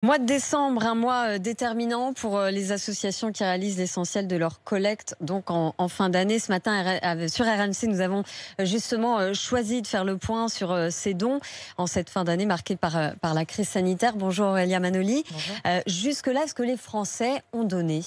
Mois de décembre, un mois déterminant pour les associations qui réalisent l'essentiel de leur collecte donc en fin d'année. Ce matin, sur RMC, nous avons justement choisi de faire le point sur ces dons en cette fin d'année marquée par la crise sanitaire. Bonjour Aurélia Manoli. Bonjour. Jusque-là, est-ce que les Français ont donné ?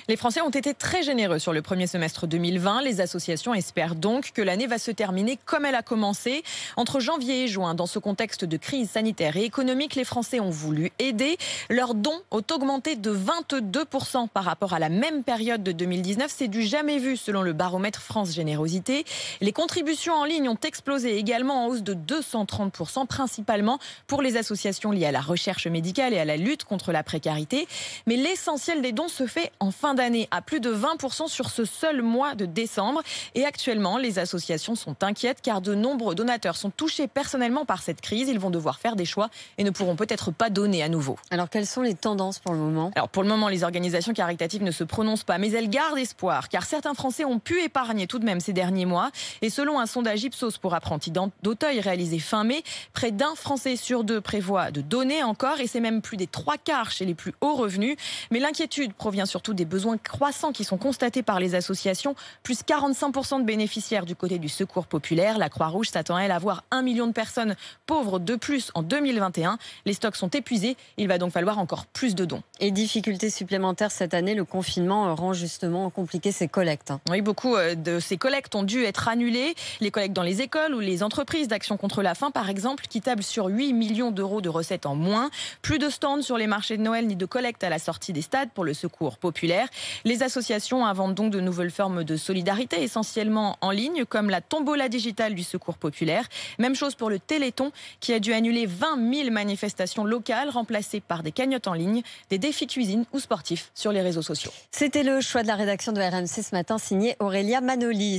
Les Français ont été très généreux sur le premier semestre 2020. Les associations espèrent donc que l'année va se terminer comme elle a commencé. Entre janvier et juin, dans ce contexte de crise sanitaire et économique, les Français ont voulu aider. Leurs dons ont augmenté de 22% par rapport à la même période de 2019. C'est du jamais vu selon le baromètre France Générosité. Les contributions en ligne ont explosé également en hausse de 230%, principalement pour les associations liées à la recherche médicale et à la lutte contre la précarité. Mais l'essentiel des dons se fait en fin d'année, à plus de 20% sur ce seul mois de décembre. Et actuellement, les associations sont inquiètes car de nombreux donateurs sont touchés personnellement par cette crise. Ils vont devoir faire des choix et ne pourront peut-être pas donner à nouveau. Alors, quelles sont les tendances pour le moment ? Alors pour le moment, les organisations caritatives ne se prononcent pas, mais elles gardent espoir, car certains Français ont pu épargner tout de même ces derniers mois. Et selon un sondage Ipsos pour Apprentis d'Auteuil réalisé fin mai, près d'un Français sur deux prévoit de donner encore, et c'est même plus des 3/4 chez les plus hauts revenus. Mais l'inquiétude provient surtout des besoins croissants qui sont constatés par les associations. Plus 45% de bénéficiaires du côté du Secours populaire. La Croix-Rouge s'attend, elle, à voir 1 million de personnes pauvres de plus en 2021. Les stocks sont épuisés, il va donc falloir encore plus de dons. Et difficultés supplémentaires cette année, le confinement rend justement compliqué ces collectes. Oui, beaucoup de ces collectes ont dû être annulées. Les collectes dans les écoles ou les entreprises d'action contre la faim, par exemple, qui tablent sur 8 millions d'euros de recettes en moins. Plus de stands sur les marchés de Noël ni de collecte à la sortie des stades pour le Secours populaire. Les associations inventent donc de nouvelles formes de solidarité, essentiellement en ligne, comme la tombola digitale du Secours populaire. Même chose pour le Téléthon, qui a dû annuler 20 000 manifestations locales, remplacées par des cagnottes en ligne, des défis cuisine ou sportifs sur les réseaux sociaux. C'était le choix de la rédaction de RMC ce matin, signé Aurélia Manoli.